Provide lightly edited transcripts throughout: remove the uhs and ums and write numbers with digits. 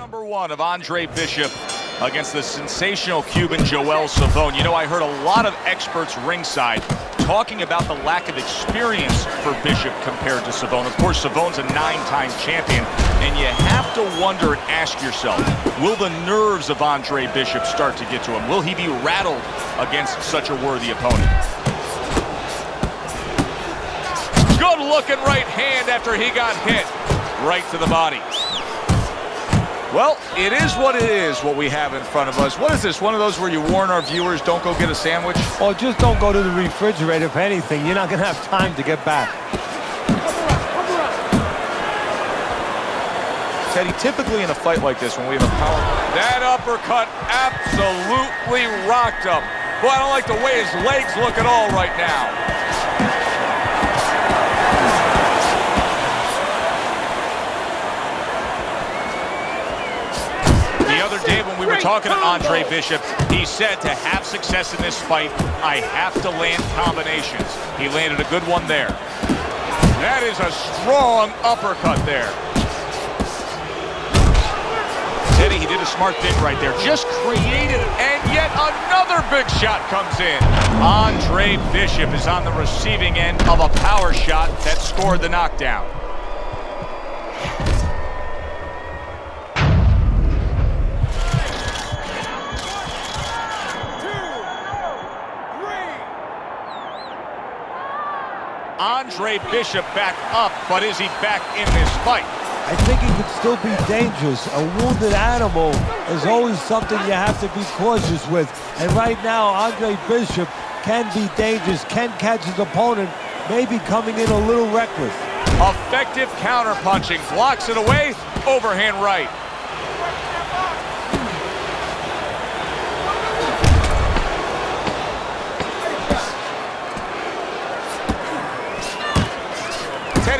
Number one of Andre Bishop against the sensational Cuban Joel Savone. You know, I heard a lot of experts ringside talking about the lack of experience for Bishop compared to Savone. Of course, Savone's a 9-time champion, and you have to wonder and ask yourself, will the nerves of Andre Bishop start to get to him? Will he be rattled against such a worthy opponent? Good-looking right hand after he got hit right to the body. Well, it is what it is, what we have in front of us. What is this, one of those where you warn our viewers, don't go get a sandwich? Or just don't go to the refrigerator. If anything, you're not going to have time to get back. Teddy, typically in a fight like this, when we have a power... That uppercut absolutely rocked him. Boy, I don't like the way his legs look at all right now. The other day when we were talking to Andre Bishop, he said to have success in this fight, I have to land combinations. He landed a good one there. That is a strong uppercut there. Teddy, he did a smart thing right there. Just created it, and yet another big shot comes in. Andre Bishop is on the receiving end of a power shot that scored the knockdown. Andre Bishop back up, but is he back in this fight? I think he could still be dangerous. A wounded animal is always something you have to be cautious with. And right now, Andre Bishop can be dangerous, can catch his opponent, maybe coming in a little reckless. Effective counter-punching, blocks it away, overhand right.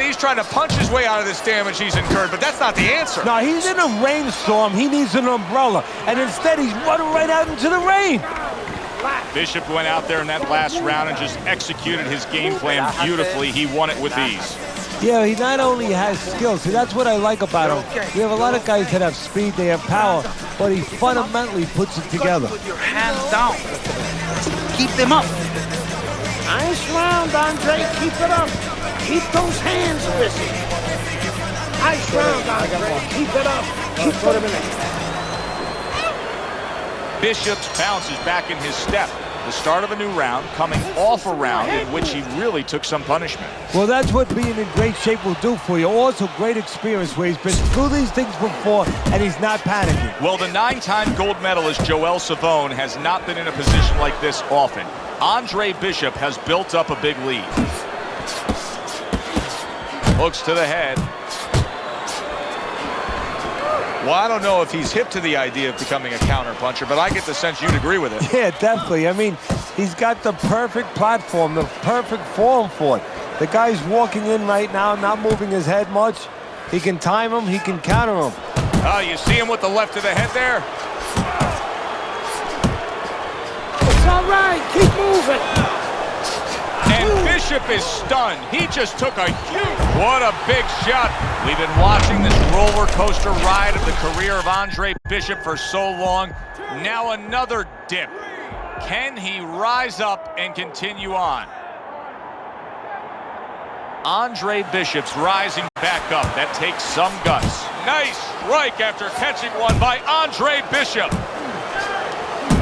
He's trying to punch his way out of this damage he's incurred, but that's not the answer. No, he's in a rainstorm. He needs an umbrella, and instead he's running right out into the rain. Bishop went out there in that last round and just executed his game plan beautifully. He won it with ease. Yeah, he not only has skills, see, that's what I like about him. You have a lot of guys that have speed, they have power, but he fundamentally puts it together. Put your hands down. Keep them up. Nice round, Andre. Keep it up. Keep those hands busy. Nice round, Andre. Keep it up. Keep it up. Bishop's bounce is back in his step. The start of a new round, coming off a round in which he really took some punishment. Well, that's what being in great shape will do for you. Also, great experience where he's been through these things before and he's not panicking. Well, the 9-time gold medalist Joel Savone has not been in a position like this often. Andre Bishop has built up a big lead. Hooks to the head. Well, I don't know if he's hip to the idea of becoming a counter-puncher, but I get the sense you'd agree with it. Yeah, definitely. I mean, he's got the perfect platform, the perfect form for it. The guy's walking in right now, not moving his head much. He can time him, he can counter him. Oh, you see him with the left of the head there? It's all right. Keep moving. And Bishop is stunned. He just took a huge... What a big shot. We've been watching this roller coaster ride of the career of Andre Bishop for so long. Now another dip. Can he rise up and continue on? Andre Bishop's rising back up. That takes some guts. Nice strike after catching one by Andre Bishop.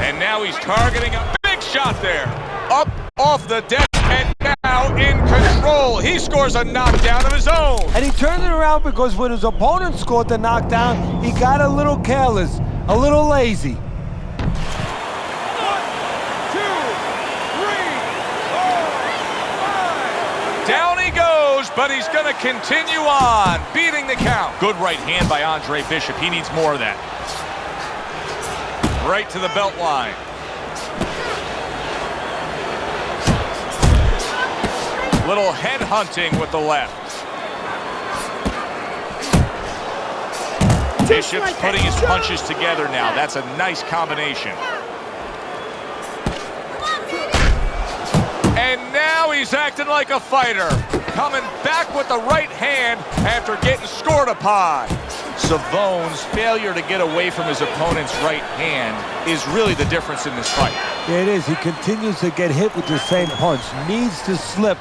And now he's targeting a big shot there. Up off the deck. And now in control. He scores a knockdown of his own. And he turned it around because when his opponent scored the knockdown, he got a little careless, a little lazy. 1, 2, 3, 4, 5. Down he goes, but he's going to continue on, beating the count. Good right hand by Andre Bishop. He needs more of that. Right to the belt line. Little head hunting with the left. Bishop's putting his punches together now. That's a nice combination. And now he's acting like a fighter. Coming back with the right hand after getting scored upon. Savone's failure to get away from his opponent's right hand is really the difference in this fight. Yeah, it is. He continues to get hit with the same punch. Needs to slip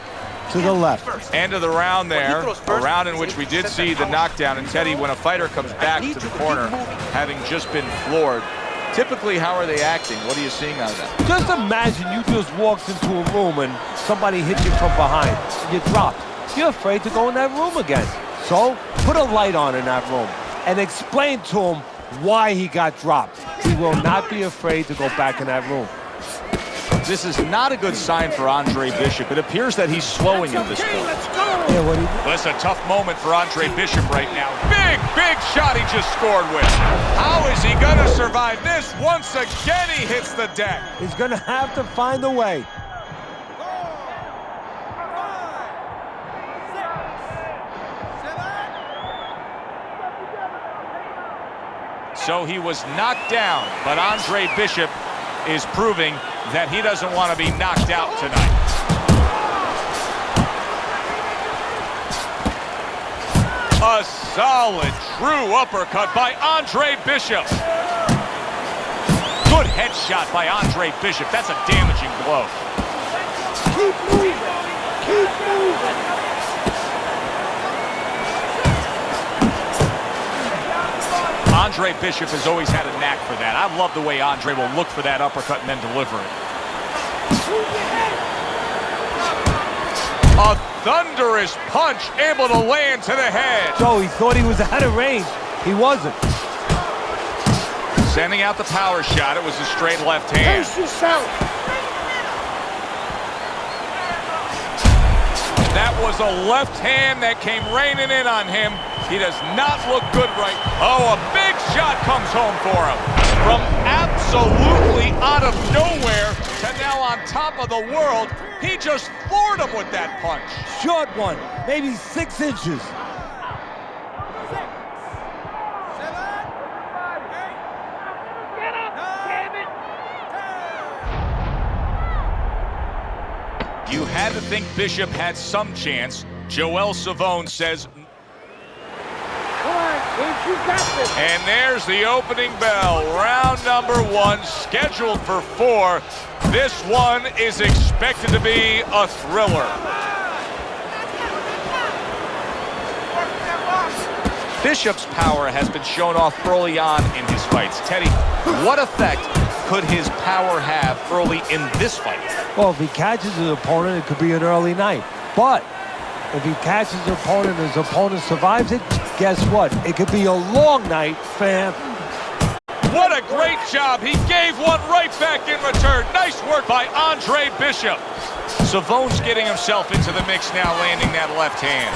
to the left. End of the round there, a round in which we did see the knockdown. And Teddy, when a fighter comes back to the corner, having just been floored, typically, how are they acting? What are you seeing out of that? Just imagine you just walked into a room and somebody hit you from behind. You dropped. You're afraid to go in that room again. So put a light on in that room and explain to him why he got dropped. He will not be afraid to go back in that room. This is not a good sign for Andre Bishop. It appears that he's slowing at this point. Yeah, what Well, it's a tough moment for Andre Bishop right now. Big shot he just scored with. How is he going to survive this? Once again, he hits the deck. He's going to have to find a way. So he was knocked down, but Andre Bishop is proving that he doesn't want to be knocked out tonight. A solid, true uppercut by Andre Bishop. Good headshot by Andre Bishop. That's a damaging blow. Keep moving. Keep moving. Andre Bishop has always had a knack for that. I love the way Andre will look for that uppercut and then deliver it. A thunderous punch able to land to the head. So he thought he was out of range. He wasn't. Sending out the power shot. It was a straight left hand. Pace yourself. That was a left hand that came raining in on him. He does not look good right. Oh, a big shot comes home for him. From absolutely out of nowhere to now on top of the world, he just floored him with that punch. Short one, maybe 6 inches. Get up, damn it. You had to think Bishop had some chance. Joel Savone says. Come on, kid, you got this. And there's the opening bell. Round number 1, scheduled for 4. This one is expected to be a thriller. Bishop's power has been shown off early on in his fights. Teddy, what effect could his power have early in this fight? Well, if he catches his opponent, it could be an early night. But if he catches his opponent and his opponent survives it, guess what? It could be a long night for him. What a great job. He gave one right back in return. Nice work by Andre Bishop. Savone's getting himself into the mix now, landing that left hand.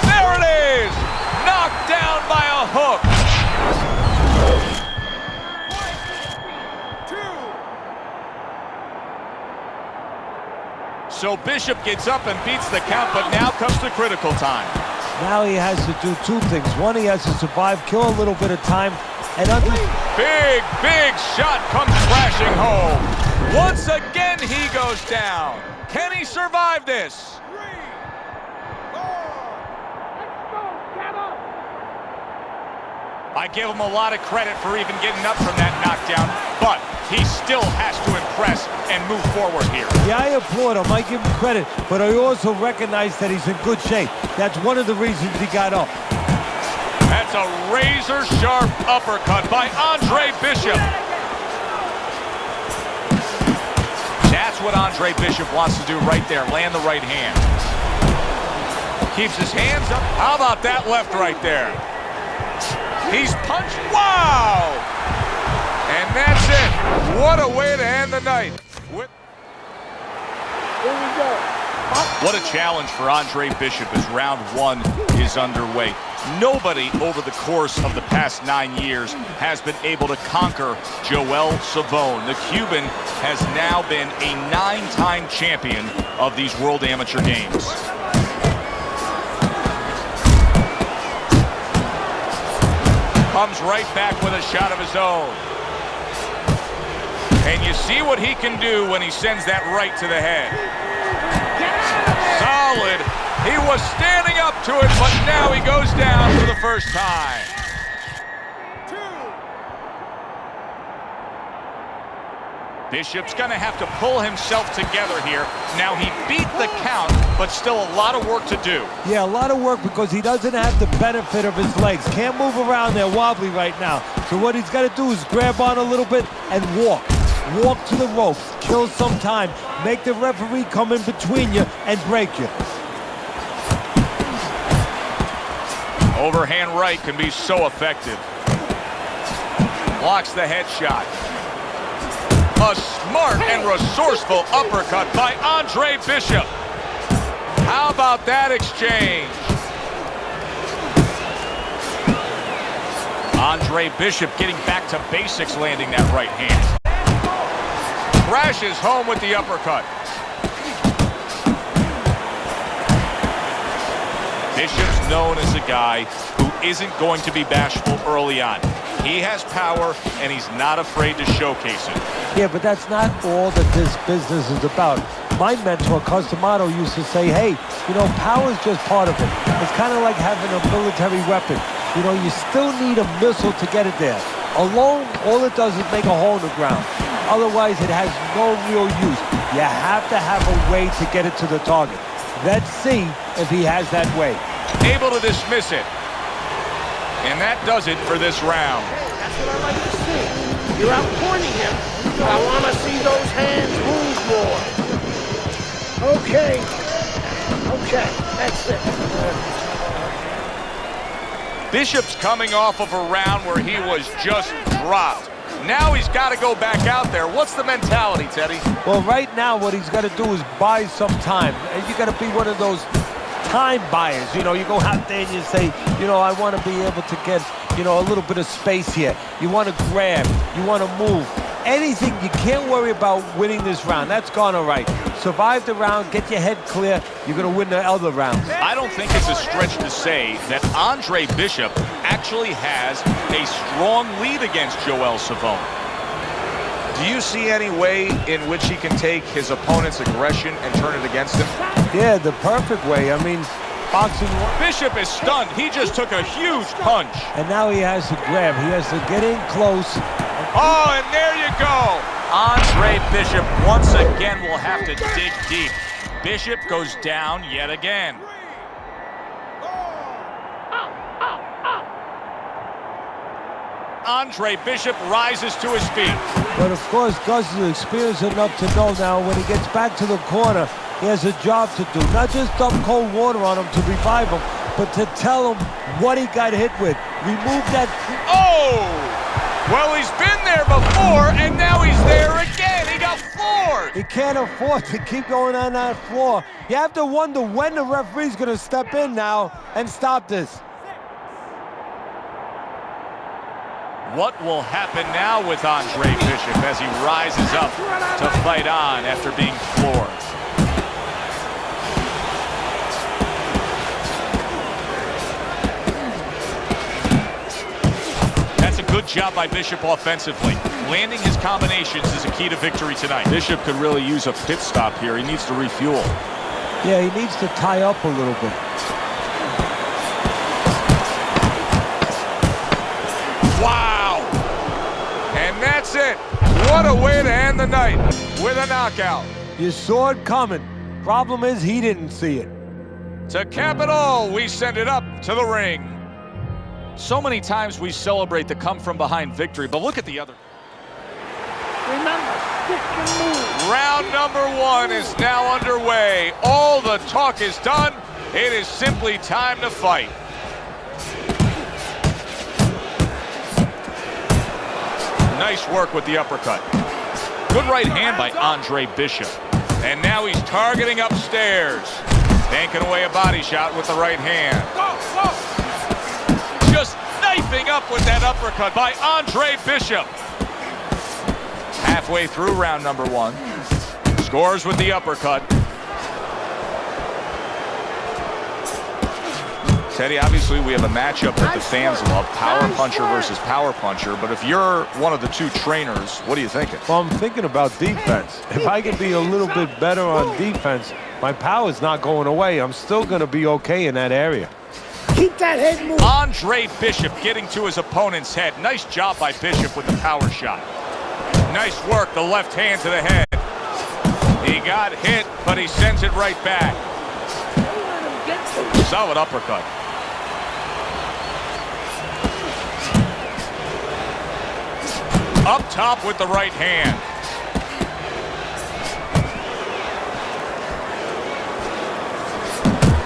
There it is! Knocked down by a hook. So Bishop gets up and beats the count, but now comes the critical time. Now he has to do 2 things. One, he has to survive, kill a little bit of time, and Big shot comes crashing home. Once again, he goes down. Can he survive this? 3, 4, let's go, get up. I give him a lot of credit for even getting up from that knockdown, but he still has to impress and move forward here. yeah, I applaud him. I give him credit, but I also recognize that he's in good shape. That's one of the reasons he got up. That's a razor-sharp uppercut by Andre Bishop. That's what Andre Bishop wants to do right there, land the right hand. Keeps his hands up. How about that left right there? He's punched. Wow! And that's it. What a way to end the night. Here we go. What a challenge for Andre Bishop as round 1 is underway. Nobody over the course of the past 9 years has been able to conquer Joel Savone. The Cuban has now been a 9-time champion of these World Amateur Games. Comes right back with a shot of his own. And you see what he can do when he sends that right to the head. Solid He was standing up to it, but now he goes down for the first time. Bishop's going to have to pull himself together here. Now, he beat the count, but still a lot of work to do. Yeah, a lot of work because he doesn't have the benefit of his legs. Can't move around there wobbly right now. So what he's got to do is grab on a little bit and walk. Walk to the ropes, kill some time, make the referee come in between you and break you. Overhand right can be so effective. Blocks the headshot. A smart and resourceful uppercut by Andre Bishop. How about that exchange? Andre Bishop getting back to basics, landing that right hand. Crashes home with the uppercut. Bishop's known as a guy who isn't going to be bashful early on. He has power, and he's not afraid to showcase it. Yeah, but that's not all that this business is about. My mentor, Customato, used to say, hey, you know, power is just part of it. It's kind of like having a military weapon. You know, you still need a missile to get it there. Alone, all it does is make a hole in the ground. Otherwise, it has no real use. You have to have a way to get it to the target. Let's see if he has that way. Able to dismiss it. And that does it for this round. That's what I like to see. You're out pointing him. I want to see those hands move more. Okay. Okay, that's it. Bishop's coming off of a round where he was just dropped. Now he's got to go back out there. What's the mentality, Teddy? Well, right now, what he's got to do is buy some time. And you got to be one of those time buyers. You know, you go out there and you say, you know, I want to be able to get, you know, a little bit of space here. You want to grab. You want to move. Anything. You can't worry about winning this round. That's gone all right. Survive the round. Get your head clear. You're going to win the other rounds. I don't think it's a stretch to say that Andre Bishop actually has a strong lead against Joel Savone. Do you see any way in which he can take his opponent's aggression and turn it against him? Yeah, the perfect way. I mean, boxing. Bishop is stunned. He just took a huge punch. And now he has to grab. He has to get in close. Oh, and there you go. Andre Bishop once again will have to dig deep. Bishop goes down yet again. Andre Bishop rises to his feet. But of course, Gus is experienced enough to know now when he gets back to the corner, he has a job to do. Not just dump cold water on him to revive him, but to tell him what he got hit with. Remove that. Oh! Well, he's been there before, and now he's there again. He got floored. He can't afford to keep going on that floor. You have to wonder when the referee's going to step in now and stop this. What will happen now with Andre Bishop as he rises up to fight on after being floored? That's a good job by Bishop offensively. Landing his combinations is a key to victory tonight. Bishop could really use a pit stop here. He needs to refuel. Yeah, he needs to tie up a little bit. Wow! And that's it. What a way to end the night with a knockout. You saw it coming. Problem is, he didn't see it. To cap it all, we send it up to the ring. So many times we celebrate the come-from-behind victory, but look at the other. Remember, stick and move. Round number one is now underway. All the talk is done. It is simply time to fight. Nice work with the uppercut. Good right hand by Andre Bishop. And now he's targeting upstairs. Banking away a body shot with the right hand. Just knifing up with that uppercut by Andre Bishop. Halfway through round number one. Scores with the uppercut. Teddy, obviously we have a matchup that the fans love, power puncher versus power puncher, but if you're one of the two trainers, what are you thinking? Well, I'm thinking about defense. If I can be a little bit better on defense, My power's not going away. I'm still going to be okay in that area. Keep that head moving. Andre Bishop getting to his opponent's head. Nice job by Bishop with the power shot. Nice work, the left hand to the head. He got hit, but he sends it right back. Solid uppercut. Up top with the right hand.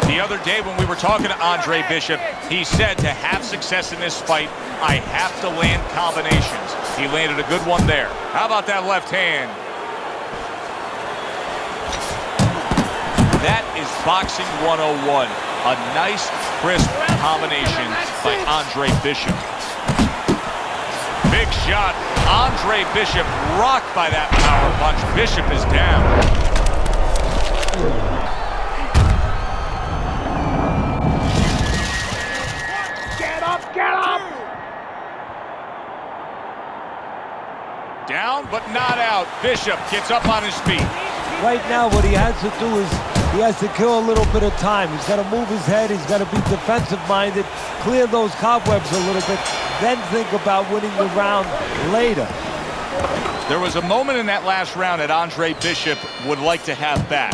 The other day when we were talking to Andre Bishop, he said to have success in this fight, I have to land combinations. He landed a good one there. How about that left hand? That is boxing 101. A nice, crisp combination by Andre Bishop. Big shot. Andre Bishop rocked by that power punch. Bishop is down. Get up, get up! Down, but not out. Bishop gets up on his feet. Right now, what he has to do is he has to kill a little bit of time. He's got to move his head. He's got to be defensive-minded, clear those cobwebs a little bit, then think about winning the round later. There was a moment in that last round that Andre Bishop would like to have back.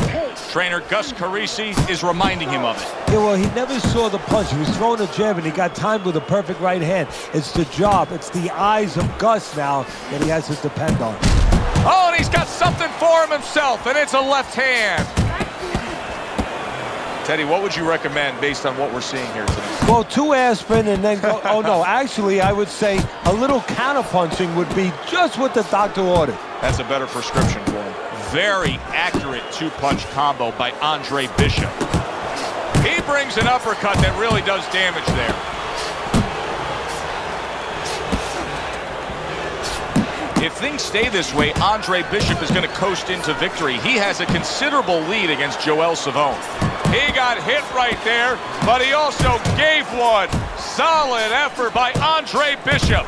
Trainer Gus Carisi is reminding him of it. Yeah, well, he never saw the punch. He was throwing a jab, and he got timed with a perfect right hand. It's the job. It's the eyes of Gus now that he has to depend on. Oh, and he's got something for him himself, and it's a left hand. Teddy, what would you recommend based on what we're seeing here tonight? Well, 2 aspirin and then go. Oh, no, actually, I would say a little counterpunching would be just what the doctor ordered. That's a better prescription for him. Very accurate 2-punch combo by Andre Bishop. He brings an uppercut that really does damage there. If things stay this way, Andre Bishop is going to coast into victory. He has a considerable lead against Joel Savone. He got hit right there, but he also gave one. Solid effort by Andre Bishop.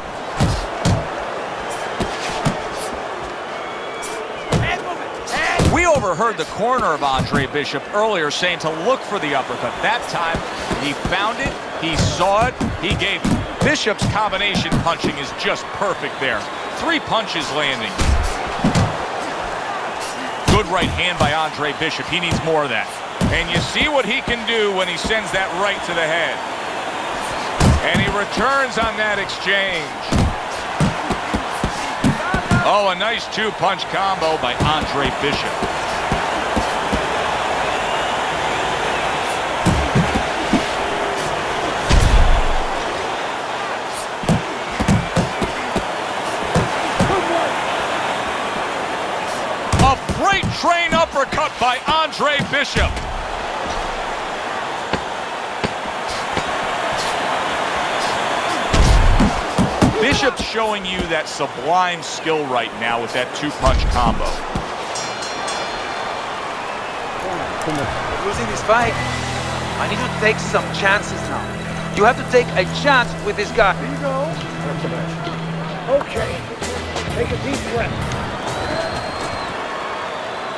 We overheard the corner of Andre Bishop earlier saying to look for the uppercut. That time, he found it, he saw it, he gave it. Bishop's combination punching is just perfect there. 3 punches landing. Good right hand by Andre Bishop. He needs more of that. And you see what he can do when he sends that right to the head. And he returns on that exchange. Oh, a nice 2-punch combo by Andre Bishop. A freight train uppercut by Andre Bishop. Bishop's showing you that sublime skill right now with that 2-punch combo. Losing this fight, I need to take some chances now. You have to take a chance with this guy. Here you go. Okay. Take a deep breath.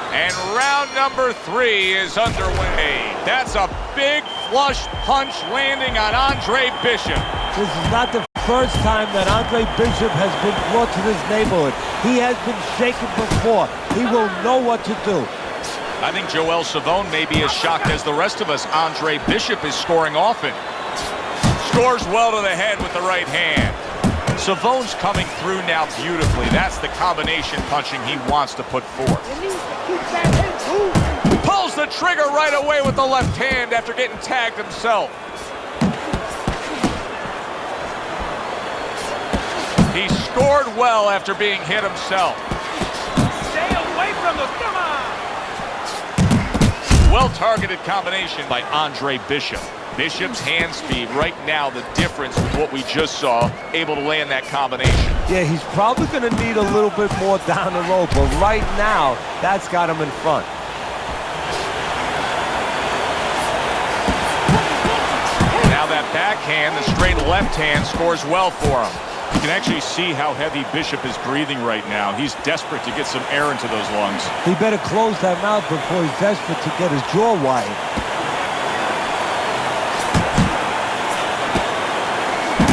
And round number 3 is underway. That's a big flush punch landing on Andre Bishop. This is not the first time that Andre Bishop has been brought to this neighborhood. He has been shaken before. He will know what to do. I think Joel Savone may be as shocked as the rest of us. Andre Bishop is scoring often. Scores well to the head with the right hand. Savone's coming through now beautifully. That's the combination punching he wants to put forth. Pulls the trigger right away with the left hand after getting tagged himself. He scored well after being hit himself. Stay away from us, come on! Well-targeted combination by Andre Bishop. Bishop's hand speed right now, the difference with what we just saw, able to land that combination. Yeah, he's probably going to need a little bit more down the road, but right now, that's got him in front. Now that backhand, the straight left hand, scores well for him. You can actually see how heavy Bishop is breathing right now. He's desperate to get some air into those lungs. He better close that mouth before he's desperate to get his jaw wide.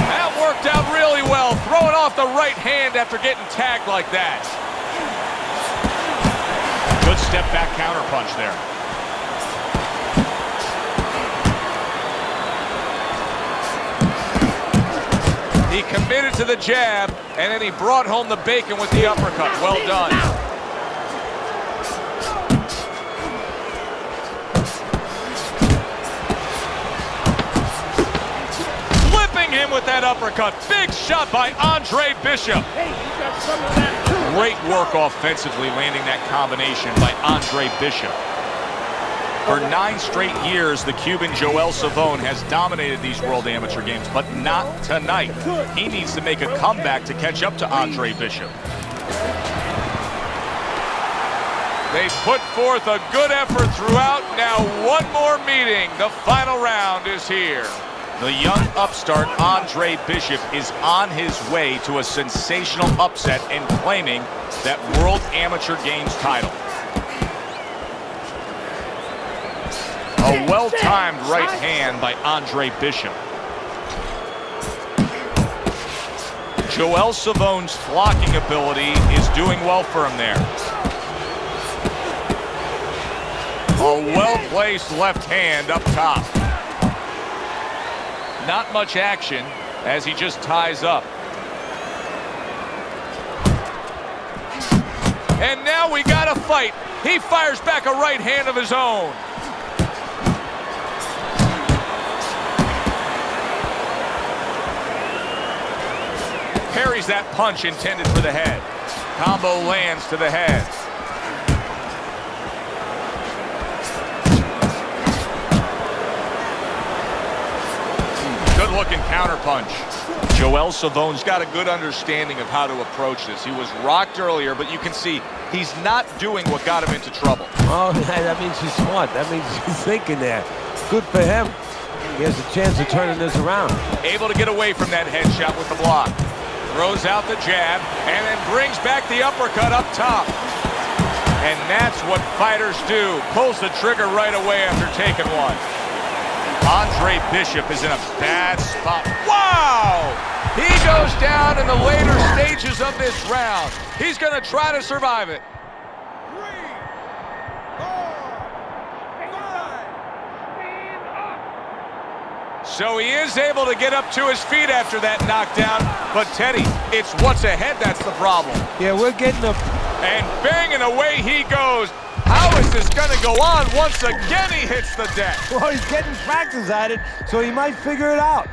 That worked out really well, throwing off the right hand after getting tagged like that. Good step back counter punch there. He committed to the jab, and then he brought home the bacon with the uppercut. Well done. Flipping him with that uppercut. Big shot by Andre Bishop. Hey, you got some of that too. Great work offensively, landing that combination by Andre Bishop. For 9 straight years, the Cuban Joel Savone has dominated these World Amateur Games, but not tonight. He needs to make a comeback to catch up to Andre Bishop. They put forth a good effort throughout. Now one more meeting. The final round is here. The young upstart Andre Bishop is on his way to a sensational upset and claiming that World Amateur Games title. A well-timed right hand by Andre Bishop. Joel Savone's blocking ability is doing well for him there. A well-placed left hand up top. Not much action as he just ties up. And now we got a fight. He fires back a right hand of his own. Parries that punch intended for the head. Combo lands to the head. Good looking counter punch. Joel Savone's got a good understanding of how to approach this. He was rocked earlier, but you can see he's not doing what got him into trouble. Oh, that means he's smart. That means he's thinking there. Good for him. He has a chance of turning this around. Able to get away from that headshot with the block. Throws out the jab, and then brings back the uppercut up top. And that's what fighters do. Pulls the trigger right away after taking one. Andre Bishop is in a bad spot. Wow! He goes down in the later stages of this round. He's going to try to survive it. 3, 4, 5. So he is able to get up to his feet after that knockdown. But Teddy, it's what's ahead that's the problem. Yeah, we're getting a... And banging away he goes. How is this going to go on? Once again he hits the deck. Well, he's getting practice at it, so he might figure it out. 4,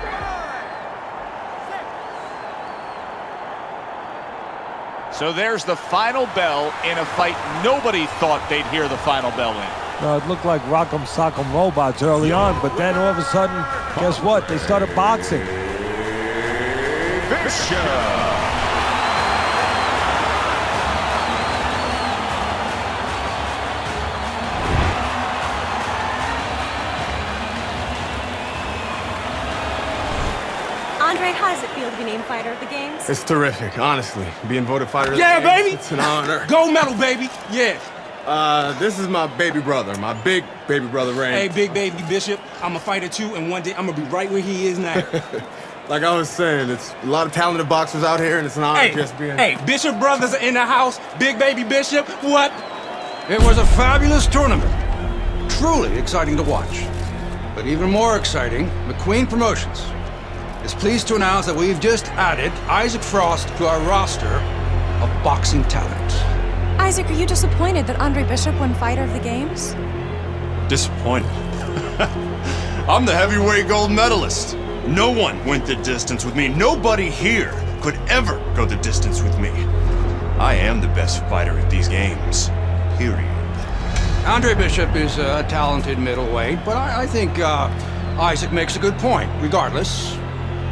5, 6. So there's the final bell in a fight nobody thought they'd hear the final bell in. No, it looked like Rock'em Sock'em Robots early on, but then all of a sudden, guess what? They started boxing. Bishop. Andre, how does it feel to be named fighter of the games? It's terrific, honestly. Being voted fighter of the Yeah, games, baby! It's an honor. Gold medal, baby! Yeah. This is my baby brother, my big baby brother, Ray. Hey, big baby Bishop, I'm a fighter too, and one day I'm gonna be right where he is now. Like I was saying, it's a lot of talented boxers out here, and it's an honor just being... Hey, Bishop brothers are in the house. Big baby Bishop, what? It was a fabulous tournament. Truly exciting to watch. But even more exciting, McQueen Promotions is pleased to announce that we've just added Isaac Frost to our roster of boxing talent. Isaac, are you disappointed that Andre Bishop won fighter of the games? Disappointed. I'm the heavyweight gold medalist. No one went the distance with me. Nobody here could ever go the distance with me. I am the best fighter at these games. Period. Andre Bishop is a talented middleweight, but I think Isaac makes a good point. Regardless,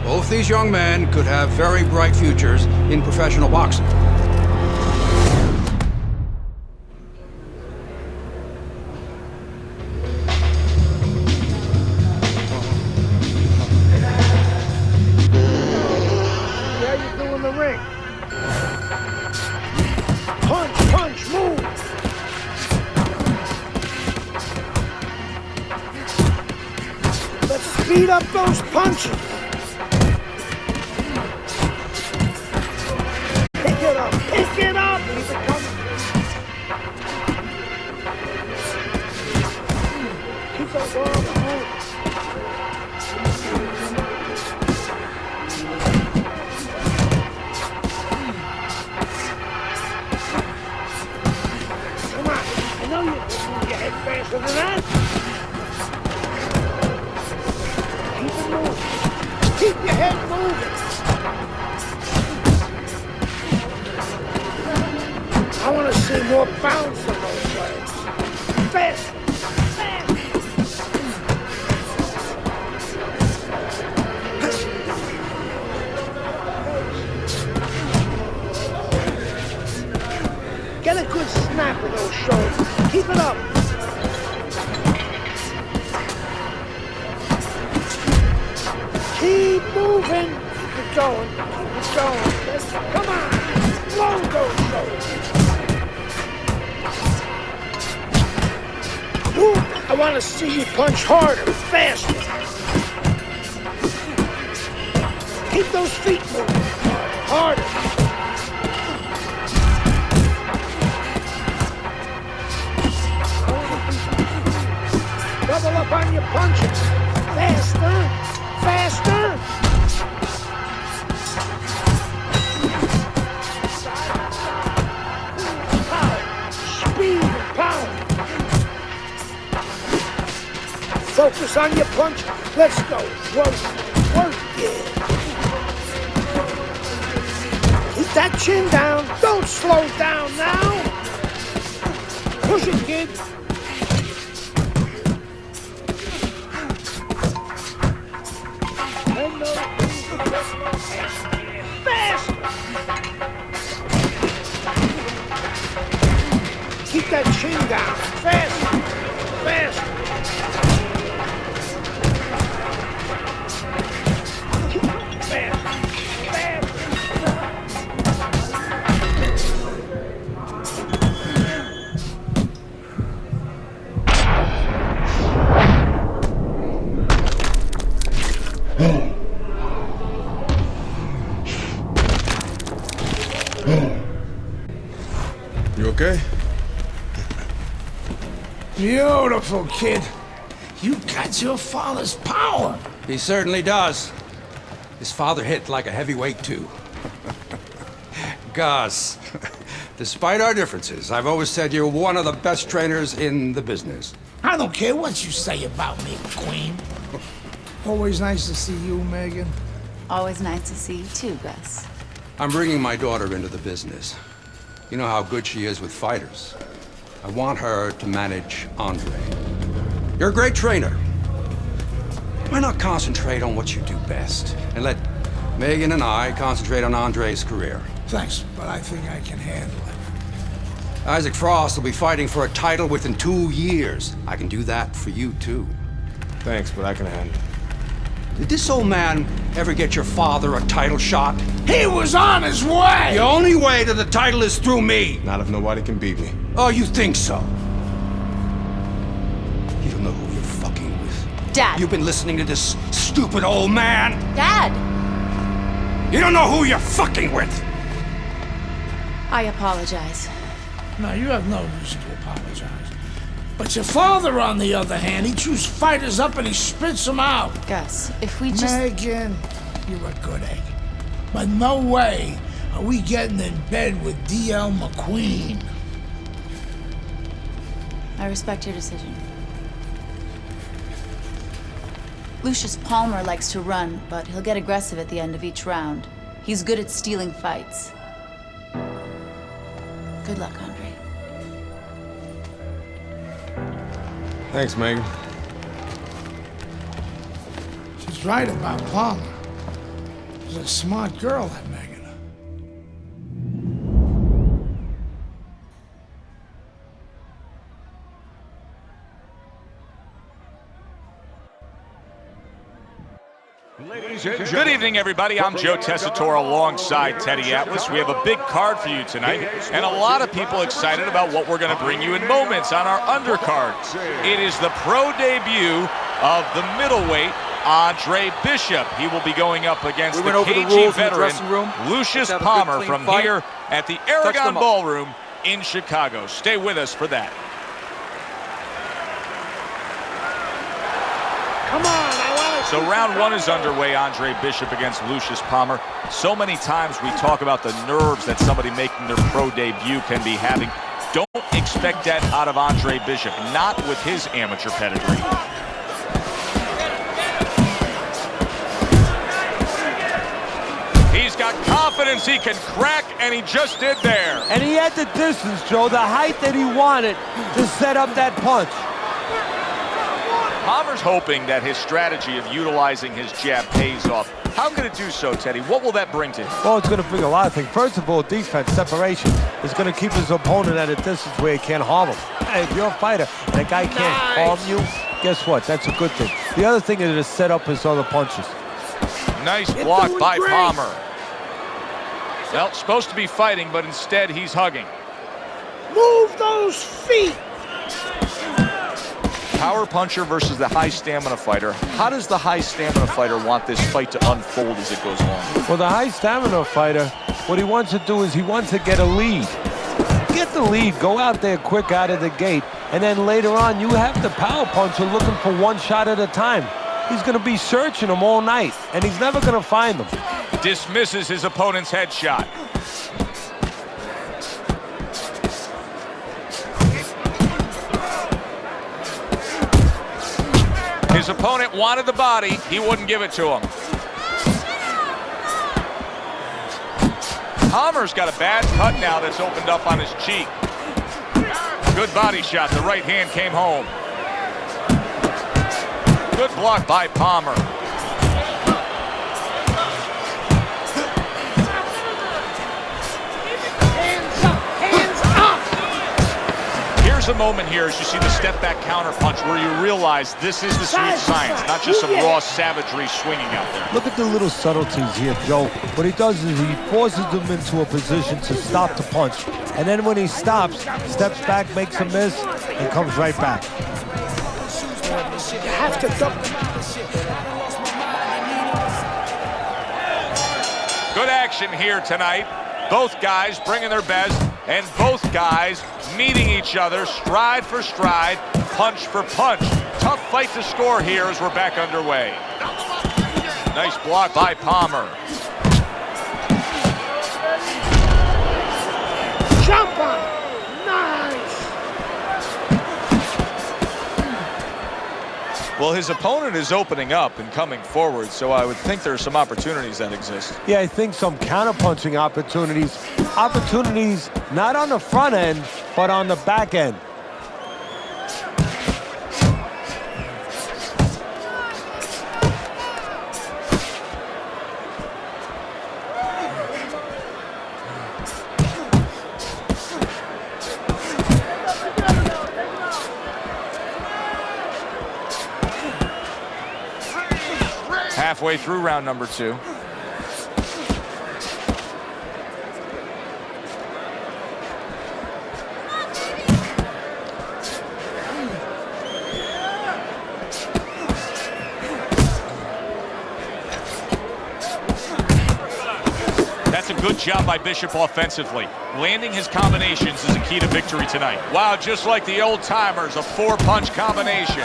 both these young men could have very bright futures in professional boxing. Keep those punches. Pick it up. Pick it up. Keep it coming. Keep those arms moving. Come on. I know you can move your head faster than that. Keep it moving. Keep your head moving. I want to see more bounce on those legs. Fast. Fast. Get a good snap of those shoulders. Keep it up. Keep moving. Keep it going. Keep it going. Come on. Blow those shoulders. Ooh, I want to see you punch harder, faster. Keep those feet moving. Harder. Double up on your punches. Faster. Faster. Power. Speed and power. Focus on your punch. Let's go. Work. Work it. Keep that chin down. Don't slow down now. Push it, kid. Fast. Keep that chin down. Fast. Fast. You okay? Beautiful, kid. You got your father's power. He certainly does. His father hit like a heavyweight, too. Gus, despite our differences, I've always said you're one of the best trainers in the business. I don't care what you say about me, Queen. Always nice to see you, Megan. Always nice to see you too, Gus. I'm bringing my daughter into the business. You know how good she is with fighters. I want her to manage Andre. You're a great trainer. Why not concentrate on what you do best and let Megan and I concentrate on Andre's career? Thanks, but I think I can handle it. Isaac Frost will be fighting for a title within 2 years. I can do that for you, too. Thanks, but I can handle it. Did this old man ever get your father a title shot? He was on his way! The only way to the title is through me. Not if nobody can beat me. Oh, you think so? You don't know who you're fucking with. Dad! You've been listening to this stupid old man. Dad! You don't know who you're fucking with. I apologize. No, you have no reason to apologize. But your father, on the other hand, he chews fighters up and he spits them out. Gus, if we just... Megan, you're a good egg. But no way are we getting in bed with D.L. McQueen. I respect your decision. Lucius Palmer likes to run, but he'll get aggressive at the end of each round. He's good at stealing fights. Good luck, Andre. Thanks, Megan. She's right about Palmer. She's a smart girl, that Megan. Good evening, everybody. I'm Joe Tessitore alongside Teddy Atlas. We have a big card for you tonight, and a lot of people excited about what we're going to bring you in moments on our undercard. It is the pro debut of the middleweight Andre Bishop. He will be going up against We the went over the KG rules in the veteran, dressing room. Lucius Let's have a good, Palmer, clean from fight. here at the Touch Aragon them up. Ballroom in Chicago. Stay with us for that. Come on, I want to. So round one is underway. Andre Bishop against Lucius Palmer. So many times we talk about the nerves that somebody making their pro debut can be having. Don't expect that out of Andre Bishop, not with his amateur pedigree. He's got confidence he can crack, and he just did there. And he had the distance, Joe, the height that he wanted to set up that punch. Palmer's hoping that his strategy of utilizing his jab pays off. How can it do so, Teddy? What will that bring to him? Well, it's going to bring a lot of things. First of all, defense, separation. It's going to keep his opponent at a distance where he can't harm him. Hey, if you're a fighter and a guy can't harm you, guess what? That's a good thing. The other thing is to set up his other punches. Nice block by Palmer. Well, supposed to be fighting, but instead he's hugging. Move those feet. Power puncher versus the high stamina fighter. How does the high stamina fighter want this fight to unfold as it goes along? Well, the high stamina fighter, what he wants to do is he wants to get a lead. Get the lead, go out there quick out of the gate, and then later on you have the power puncher looking for one shot at a time. He's going to be searching him all night, and he's never going to find them. Dismisses his opponent's headshot. His opponent wanted the body. He wouldn't give it to him. Palmer's got a bad cut now that's opened up on his cheek. Good body shot. The right hand came home. Good block by Palmer. Hands up, hands up. Here's a moment here as you see the step back counter punch where you realize this is the sweet science, not just some raw savagery swinging out there. Look at the little subtleties here, Joe. What he does is he forces them into a position to stop the punch. And then when he stops, steps back, makes a miss, and comes right back. You have to duck. Good action here tonight. Both guys bringing their best, and both guys meeting each other stride for stride, punch for punch. Tough fight to score here as we're back underway. Nice block by Palmer. Jump on it. Nice. Well, his opponent is opening up and coming forward, so I would think there are some opportunities that exist. Yeah, I think some counter-punching opportunities. Opportunities not on the front end, but on the back end. Halfway through round number 2. That's a good job by Bishop offensively. Landing his combinations is a key to victory tonight. Wow, just like the old timers, a 4-punch combination.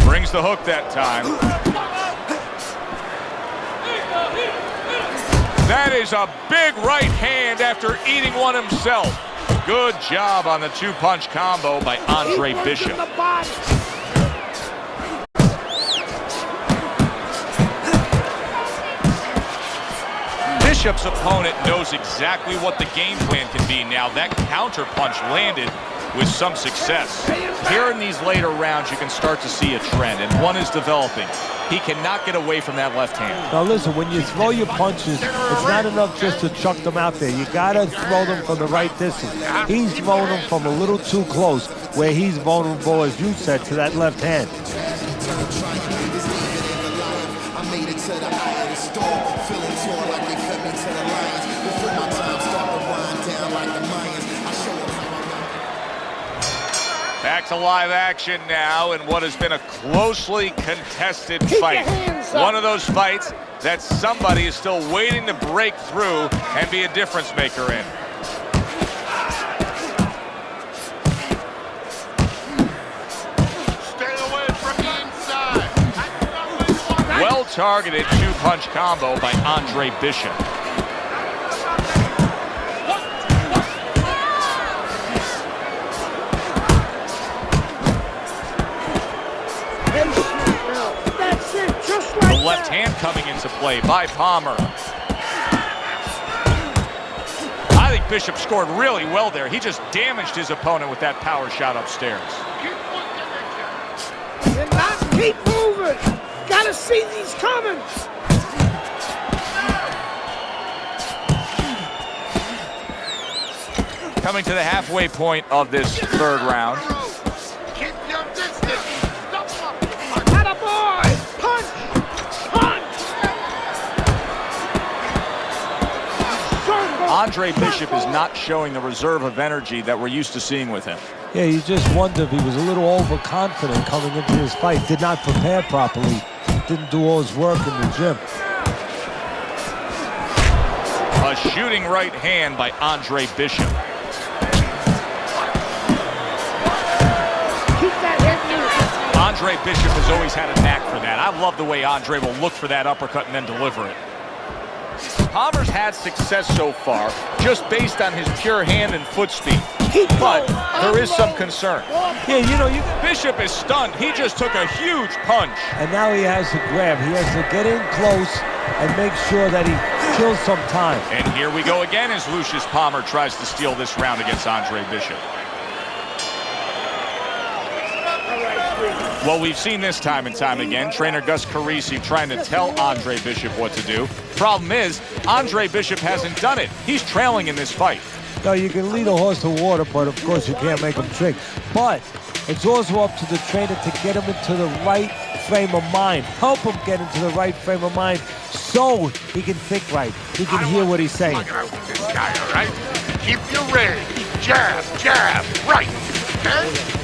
Brings the hook that time. That is a big right hand after eating one himself. Good job on the 2-punch combo by Andre Bishop. Bishop's opponent knows exactly what the game plan can be now. That counter punch landed with some success. Here in these later rounds, you can start to see a trend, and one is developing. He cannot get away from that left hand. Now listen, when you throw your punches, it's not enough just to chuck them out there. You gotta throw them from the right distance. He's throwing them from a little too close, where he's vulnerable, as you said, to that left hand. Back to live action now in what has been a closely contested Keep fight. your hands up. One of those fights that somebody is still waiting to break through and be a difference maker in. Stay away from the inside. Well-targeted two-punch combo by Andre Bishop. That's it, just like The left hand coming into play by Palmer. I think Bishop scored really well there. He just damaged his opponent with that power shot upstairs. You're not keep moving. Gotta see these coming. Coming to the halfway point of this third round. Keep your distance. Atta boy! Punch! Punch! Circle! Andre Bishop is not showing the reserve of energy that we're used to seeing with him. Yeah, you just wonder if he was a little overconfident coming into this fight. Did not prepare properly. Didn't do all his work in the gym. A shooting right hand by Andre Bishop. Keep that head moving. Andre Bishop has always had a knack for that. I love the way Andre will look for that uppercut and then deliver it. Palmer's had success so far just based on his pure hand and foot speed. But there is some concern. Yeah, you know, Bishop is stunned. He just took a huge punch. and now he has to grab. He has to get in close and make sure that he kills some time. And here we go again as Lucius Palmer tries to steal this round against Andre Bishop. Well, we've seen this time and time again. Trainer Gus Carisi trying to tell Andre Bishop what to do. Problem is, Andre Bishop hasn't done it. He's trailing in this fight. No, you can lead a horse to water, but of course you can't make him drink. But it's also up to the trainer to get him into the right frame of mind. Help him get into the right frame of mind so he can think right. He can hear what he's saying. Look out with this guy, all right? Keep your ready. Jab, jab, right. Okay?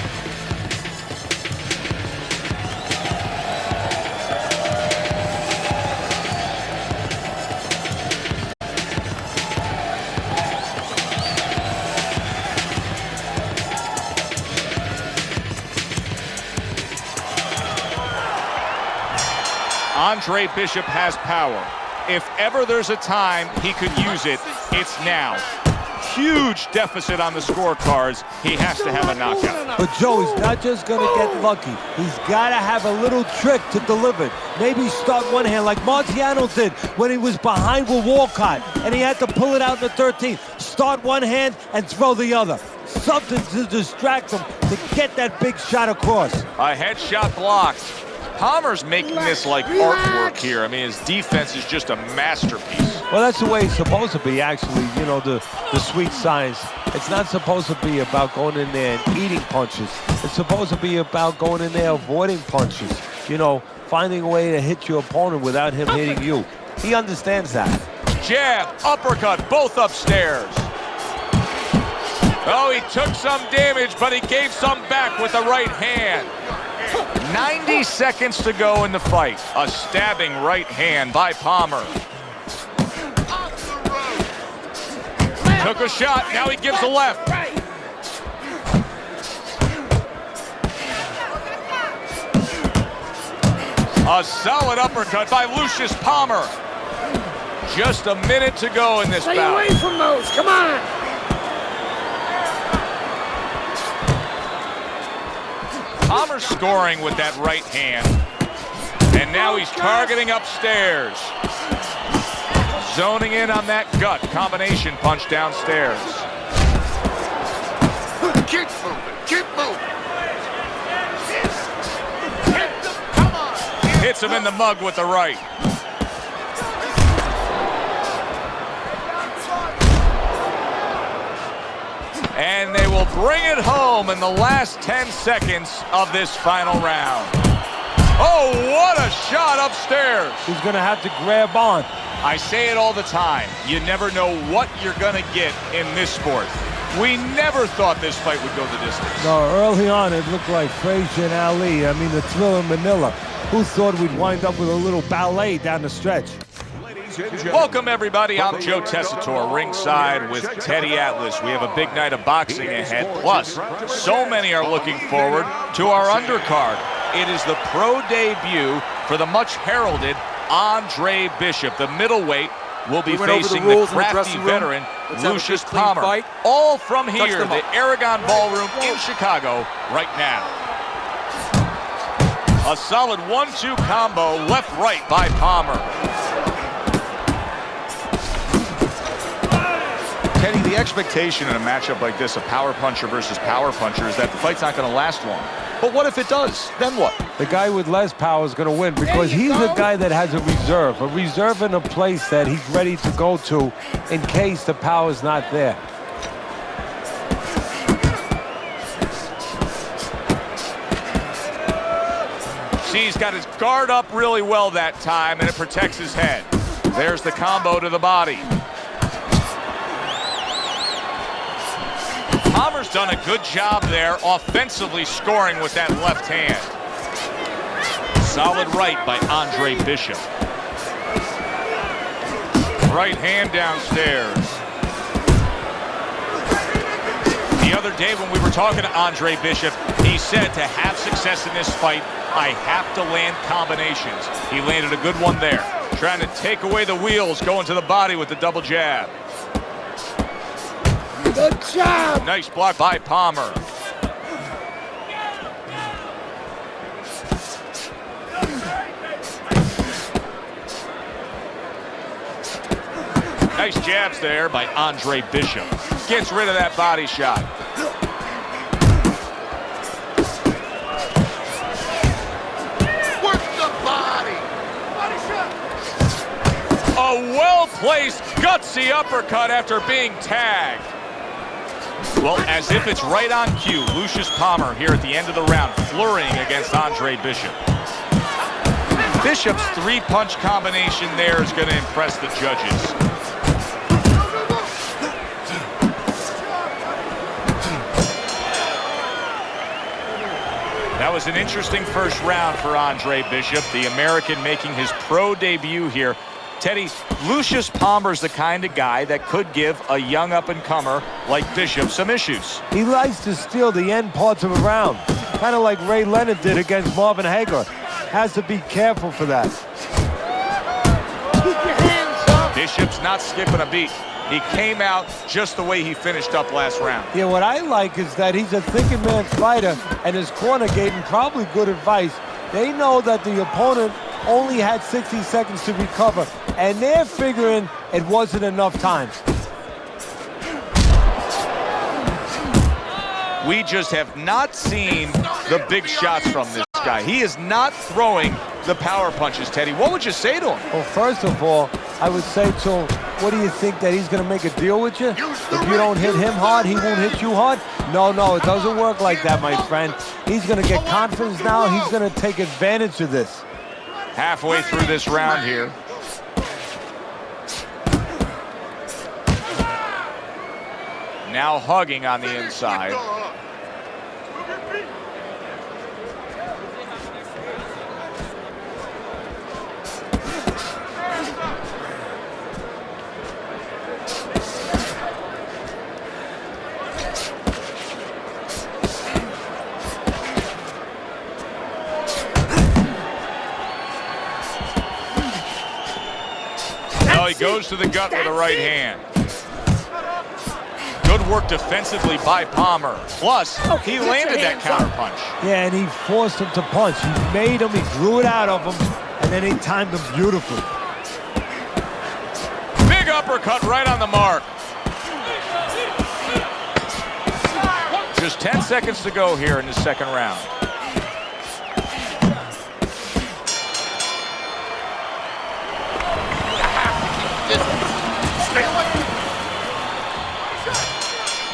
Andre Bishop has power. If ever there's a time he could use it, it's now. Huge deficit on the scorecards. He has to have a knockout. But Joe, he's not just going to get lucky. He's got to have a little trick to deliver. Maybe start one hand like Marciano did when he was behind with Walcott, and he had to pull it out in the 13th. Start one hand and throw the other. Something to distract him to get that big shot across. A headshot blocked. Palmer's making this like artwork here. I mean, his defense is just a masterpiece. Well, that's the way it's supposed to be, actually. You know, the sweet science. It's not supposed to be about going in there and eating punches. It's supposed to be about going in there avoiding punches. You know, finding a way to hit your opponent without him hitting you. He understands that. Jab, uppercut, both upstairs. Oh, he took some damage, but he gave some back with the right hand. 90 seconds to go in the fight. A stabbing right hand by Palmer. Took a shot, now he gives a left. A solid uppercut by Lucius Palmer. Just a minute to go in this Stay bout. away from those, come on. Palmer scoring with that right hand. And now he's targeting upstairs. Zoning in on that gut combination punch downstairs. Keep moving, keep moving. Come on. Hits him in the mug with the right. And they will bring it home in the last 10 seconds of this final round. Oh, what a shot upstairs. He's going to have to grab on. I say it all the time. You never know what you're going to get in this sport. We never thought this fight would go the distance. No, early on it looked like Frazier and Ali. I mean, the thrill in Manila. Who thought we'd wind up with a little ballet down the stretch? Welcome, everybody. I'm Joe Tessitore, ringside with Teddy Atlas. We have a big night of boxing ahead. Plus, so many are looking forward to our undercard. It is the pro debut for the much-heralded Andre Bishop. The middleweight will be facing the crafty veteran, Lucius Palmer. All from here, the Aragon Ballroom in Chicago right now. A solid 1-2 combo, left-right by Palmer. Teddy, the expectation in a matchup like this, a power puncher versus power puncher, is that the fight's not going to last long. But what if it does? Then what? The guy with less power is going to win because he's a guy that has a reserve in a place that he's ready to go to in case the power's not there. See, he's got his guard up really well that time, and it protects his head. There's the combo to the body. Palmer's done a good job there, offensively scoring with that left hand. Solid right by Andre Bishop. Right hand downstairs. The other day when we were talking to Andre Bishop, he said to have success in this fight, I have to land combinations. He landed a good one there. Trying to take away the wheels, going to the body with the double jab. Good job. Nice block by Palmer. Nice jabs there by Andre Bishop. Gets rid of that body shot. Work the body. A well-placed, gutsy uppercut after being tagged. Well, as if it's right on cue, Lucius Palmer here at the end of the round, flurrying against Andre Bishop. Bishop's three-punch combination there is going to impress the judges. That was an interesting first round for Andre Bishop, the American making his pro debut here. Teddy, Lucius Palmer's the kind of guy that could give a young up-and-comer like Bishop some issues. He likes to steal the end parts of a round, kind of like Ray Leonard did against Marvin Hagler. Has to be careful for that. Keep your hands up. Bishop's not skipping a beat. He came out just the way he finished up last round. Yeah, what I like is that he's a thinking man fighter, and his corner gave him probably good advice. They know that the opponent only had 60 seconds to recover, and they're figuring it wasn't enough time. We just have not seen the big shots from this guy. He is not throwing the power punches, Teddy. What would you say to him? Well, first of all, I would say to him, what do you think, that he's going to make a deal with you? If you don't hit him hard, he won't hit you hard? No, it doesn't work like that, my friend. He's going to get confidence now. He's going to take advantage of this. Halfway through this round here. Now hugging on the inside. He goes to the gut with a right hand. Good work defensively by Palmer. Plus, he landed that counter punch. Yeah, and he forced him to punch. He made him, he drew it out of him, and then he timed him beautifully. Big uppercut right on the mark. Just 10 seconds to go here in the second round.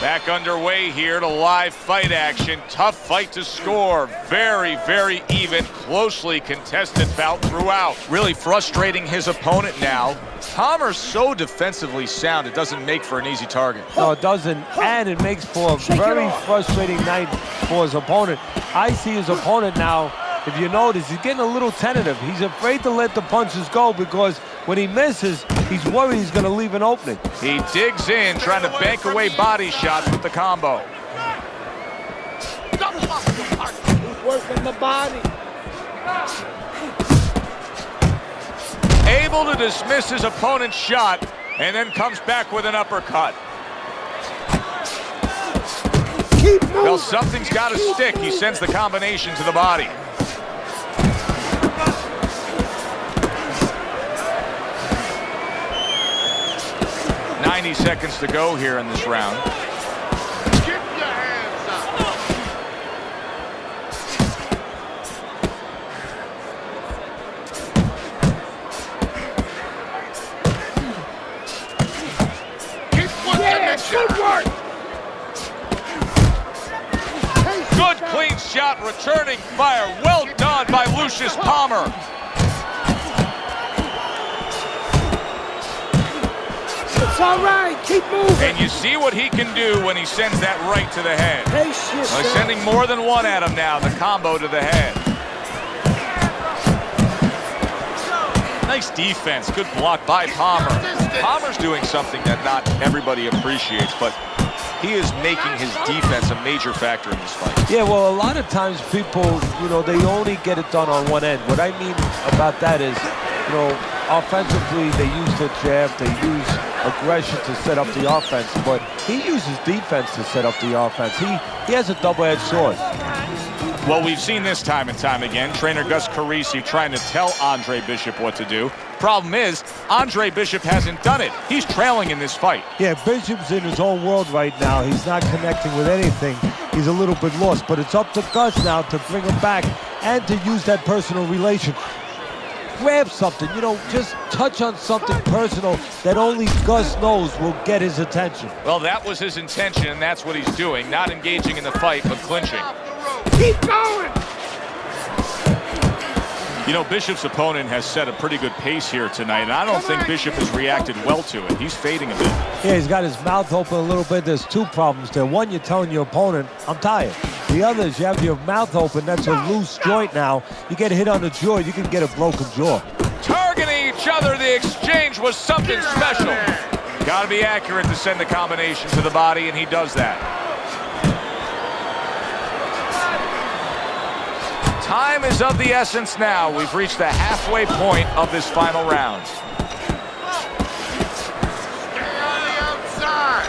Back back underway here to live fight action. Tough fight to score. Very, very even, closely contested bout throughout. Really frustrating his opponent now. Palmer's so defensively sound, it doesn't make for an easy target. No, it doesn't, and it makes for a very frustrating night for his opponent. I see his opponent now, if you notice, he's getting a little tentative. He's afraid to let the punches go because when he misses, he's worried he's going to leave an opening. He digs in, trying to bank away body shots with the combo. He's working the body. Able to dismiss his opponent's shot, and then comes back with an uppercut. Keep moving. Well, something's got to stick. He sends the combination to the body. Seconds to go here in this round. Keep your hands up. Keep Good work. Good clean shot, returning fire. Well done by Lucius Palmer. It's all right. Keep moving. And you see what he can do when he sends that right to the head. Pace yourself. He's sending more than one at him now, the combo to the head. Nice defense, good block by Palmer. Palmer's doing something that not everybody appreciates, but he is making his defense a major factor in this fight. Yeah, well, a lot of times people, they only get it done on one end. What I mean about that is, offensively, they use the jab, they use aggression to set up the offense, but he uses defense to set up the offense. He has a double-edged sword. Well, we've seen this time and time again. Trainer Gus Carisi trying to tell Andre Bishop what to do. Problem is, Andre Bishop hasn't done it. He's trailing in this fight. Yeah, Bishop's in his own world right now. He's not connecting with anything. He's a little bit lost, but it's up to Gus now to bring him back and to use that personal relation. Grab something, just touch on something personal that only Gus knows will get his attention. Well, that was his intention, and that's what he's doing. Not engaging in the fight, but clinching. Keep going. Bishop's opponent has set a pretty good pace here tonight, and I don't think Bishop has reacted well to it. He's fading a bit. Yeah, he's got his mouth open a little bit. There's two problems there. One, you're telling your opponent, I'm tired. The other is you have your mouth open. That's a loose joint now. You get hit on the jaw, you can get a broken jaw. Targeting each other, the exchange was something special. Got to be accurate to send the combination to the body, and he does that. Time is of the essence now. We've reached the halfway point of this final round. Stay on the outside.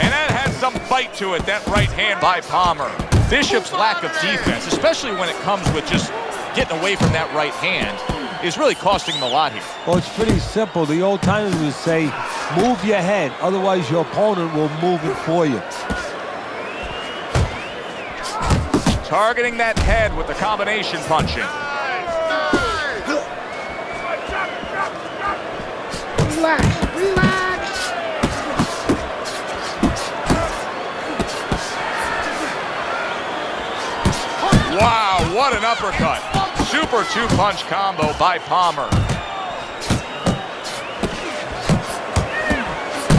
And that had some bite to it, that right hand by Palmer. Bishop's lack of defense, especially when it comes with just getting away from that right hand, is really costing him a lot here. Well, it's pretty simple. The old timers would say, move your head, otherwise your opponent will move it for you. Targeting that head with the combination punching. Relax. Relax. Wow, what an uppercut. Super two-punch combo by Palmer.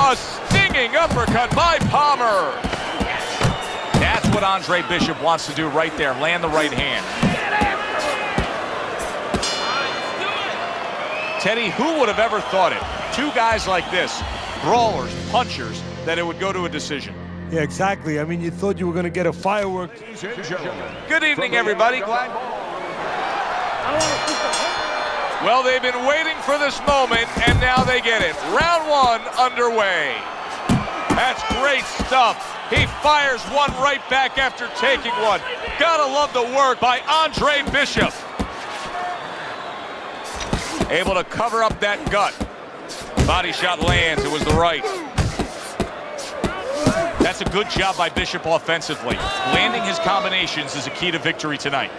A stinging uppercut by Palmer. That's what Andre Bishop wants to do right there, land the right hand. Teddy, who would have ever thought it? Two guys like this, brawlers, punchers, that it would go to a decision. Yeah, exactly. I mean, you thought you were going to get a firework. Good evening, everybody. Well, they've been waiting for this moment, and now they get it. Round one underway. That's great stuff. He fires one right back after taking one. Gotta love the work by Andre Bishop. Able to cover up that gut. Body shot lands. It was the right. That's a good job by Bishop offensively. Landing his combinations is a key to victory tonight.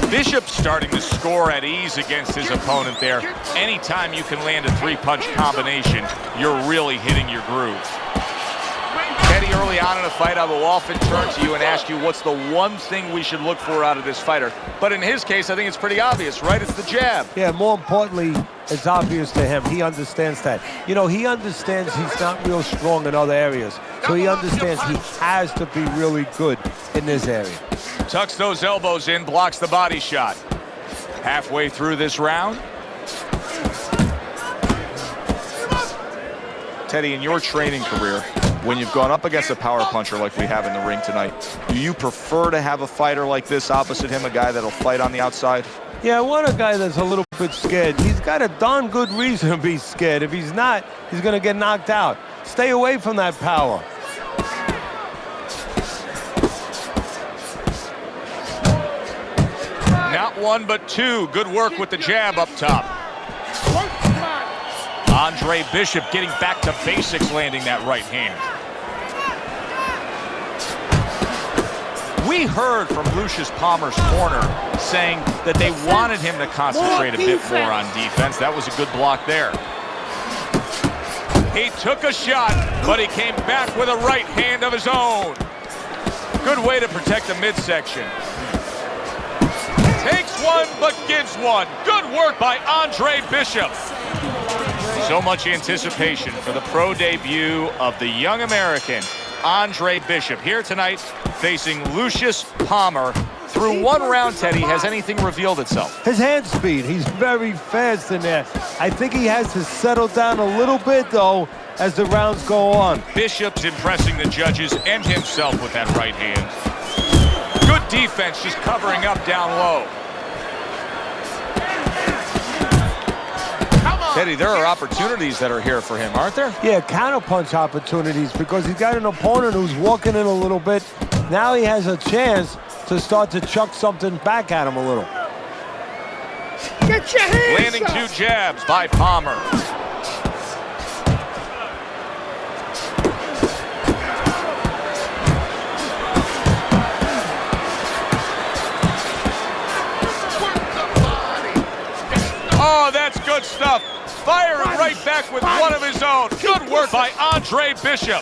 Bishop starting to score at ease against his opponent there. Anytime you can land a three-punch combination, you're really hitting your groove. Teddy, early on in a fight, I will often turn to you and ask you what's the one thing we should look for out of this fighter. But in his case, I think it's pretty obvious, right? It's the jab. Yeah, more importantly, it's obvious to him. He understands that. You know, he understands he's not real strong in other areas. So he understands he has to be really good in this area. Tucks those elbows in, blocks the body shot. Halfway through this round. Teddy, in your training career, when you've gone up against a power puncher like we have in the ring tonight, do you prefer to have a fighter like this opposite him, a guy that'll fight on the outside? Yeah, I want a guy that's a little bit scared. He's got a darn good reason to be scared. If he's not, he's going to get knocked out. Stay away from that power. Not one, but two. Good work with the jab up top. Andre Bishop getting back to basics, landing that right hand. We heard from Lucius Palmer's corner saying that they wanted him to concentrate a bit more on defense. That was a good block there. He took a shot, but he came back with a right hand of his own. Good way to protect the midsection. Takes one, but gives one. Good work by Andre Bishop. So much anticipation for the pro debut of the young American, Andre Bishop, here tonight facing Lucius Palmer. Through one round, Teddy, has anything revealed itself? His hand speed, he's very fast in there. I think he has to settle down a little bit, though, as the rounds go on. Bishop's impressing the judges and himself with that right hand. Good defense, just covering up down low. Teddy, there are opportunities that are here for him, aren't there? Yeah, counterpunch opportunities, because he's got an opponent who's walking in a little bit. Now he has a chance to start to chuck something back at him a little. Get your hands Landing up. 2 jabs by Palmer. Oh, that's good stuff. Firing right back with one of his own. Good work by Andre Bishop.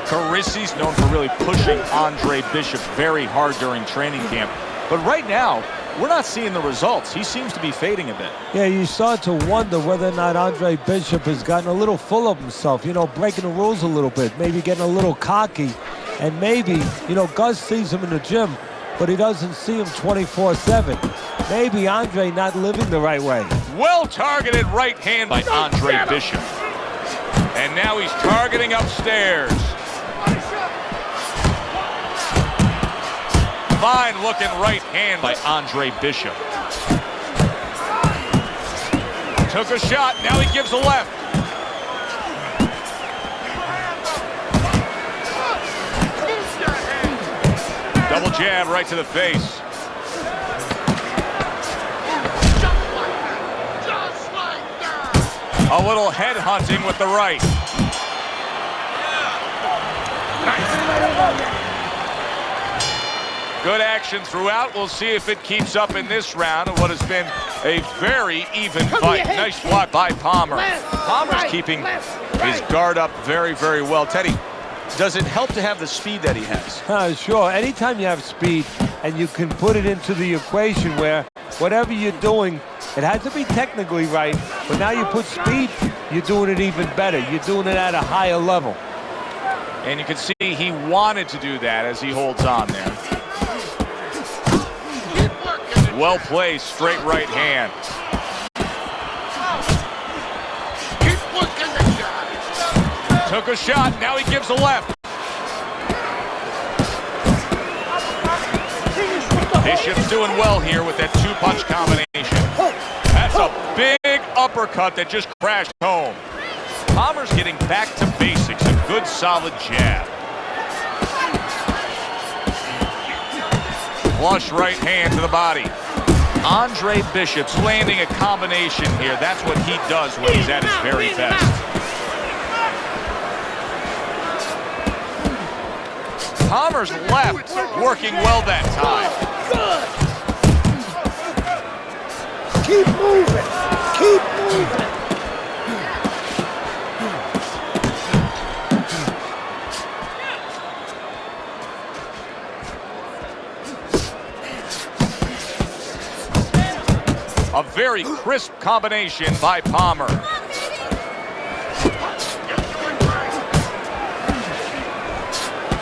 Carisi's known for really pushing Andre Bishop very hard during training camp. But right now, we're not seeing the results. He seems to be fading a bit. Yeah, you start to wonder whether or not Andre Bishop has gotten a little full of himself, you know, breaking the rules a little bit, maybe getting a little cocky. And maybe, you know, Gus sees him in the gym, but he doesn't see him 24/7. Maybe Andre not living the right way. Well-targeted right hand by Andre Bishop. And now he's targeting upstairs. Fine-looking right hand by Andre Bishop. Took a shot, now he gives a left. Double jab right to the face. A little head hunting with the right. Good action throughout. We'll see if it keeps up in this round of what has been a very even fight. Nice block by Palmer. Palmer's keeping his guard up very, very well. Teddy, does it help to have the speed that he has? Sure. Anytime you have speed and you can put it into the equation where whatever you're doing, it has to be technically right, but now you put speed, you're doing it even better. You're doing it at a higher level. And you can see he wanted to do that as he holds on there. Well placed, straight right hand. Took a shot, now he gives a left. Bishop's doing well here with that two-punch combination. That's a big uppercut that just crashed home. Palmer's getting back to basics, a good solid jab. Flush right hand to the body. Andre Bishop's landing a combination here. That's what he does when he's at his very best. Palmer's left working well that time. Good. Keep moving. Keep moving. A very crisp combination by Palmer.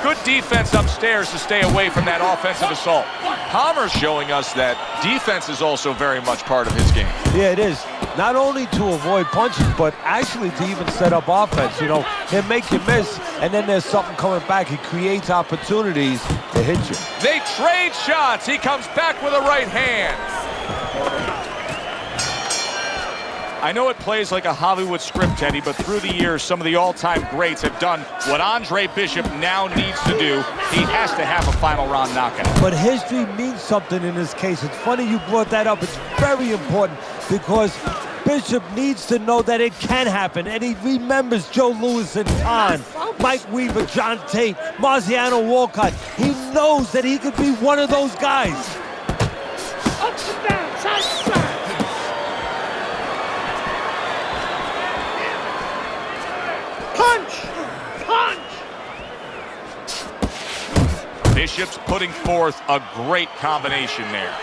Good defense upstairs to stay away from that offensive assault. Palmer's showing us that defense is also very much part of his game. Yeah, it is. Not only to avoid punches, but actually to even set up offense. You know, he'll make you miss, and then there's something coming back. He creates opportunities to hit you. They trade shots. He comes back with a right hand. I know it plays like a Hollywood script, Teddy, but through the years, some of the all-time greats have done what Andre Bishop now needs to do. He has to have a final round knockout. But history means something in this case. It's funny you brought that up. It's very important because Bishop needs to know that it can happen, and he remembers Joe Louis and Khan, Mike Weaver, John Tate, Marciano Walcott. He knows that he could be one of those guys. Up and down, side to side. Punch! Punch! Bishop's putting forth a great combination there.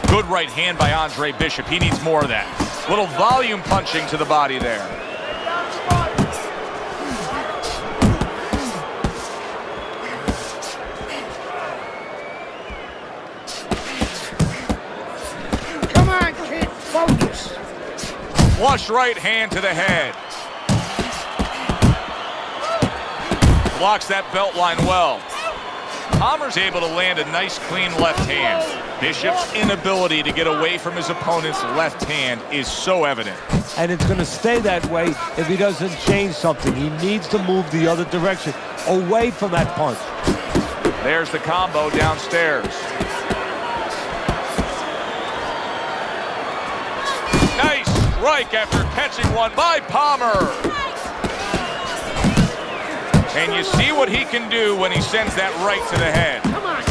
Good right hand by Andre Bishop. He needs more of that. Little volume punching to the body there. Come on, kid, focus. Flush right hand to the head. Blocks that belt line well. Palmer's able to land a nice, clean left hand. Bishop's inability to get away from his opponent's left hand is so evident. And it's going to stay that way if he doesn't change something. He needs to move the other direction, away from that punch. There's the combo downstairs. Nice strike after catching one by Palmer. And you see what he can do when he sends that right to the head.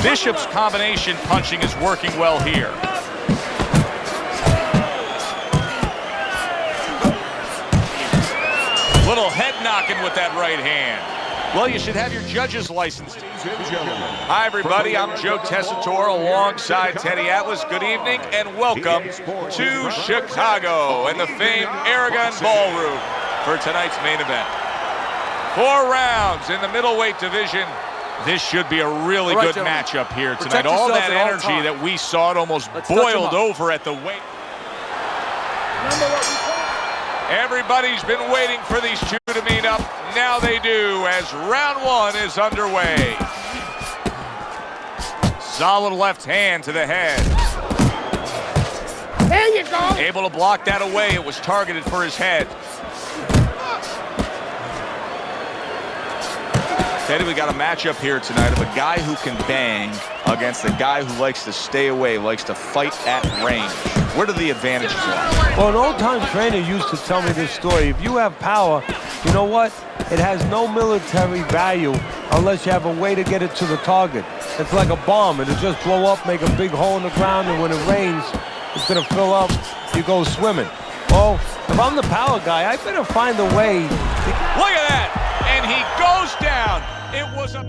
Bishop's combination punching is working well here. Little head knocking with that right hand. Well, you should have your judge's license. Hi, everybody. I'm Joe Tessitore alongside Teddy Atlas. Good evening and welcome to Chicago and the famed Aragon Ballroom for tonight's main event. 4 rounds in the middleweight division. This should be a really good matchup here tonight. All that energy that we saw, it almost boiled over at the weight. Everybody's been waiting for these two to meet up. Now they do as round 1 is underway. Solid left hand to the head. There you go. Able to block that away. It was targeted for his head. Teddy, we got a matchup here tonight of a guy who can bang against a guy who likes to stay away, likes to fight at range. Where do the advantages lie? Well, an old-time trainer used to tell me this story. If you have power, you know what? It has no military value unless you have a way to get it to the target. It's like a bomb. It'll just blow up, make a big hole in the ground, and when it rains, it's going to fill up. You go swimming. Well, if I'm the power guy, I better find a way. Look at that! And he goes down. It was a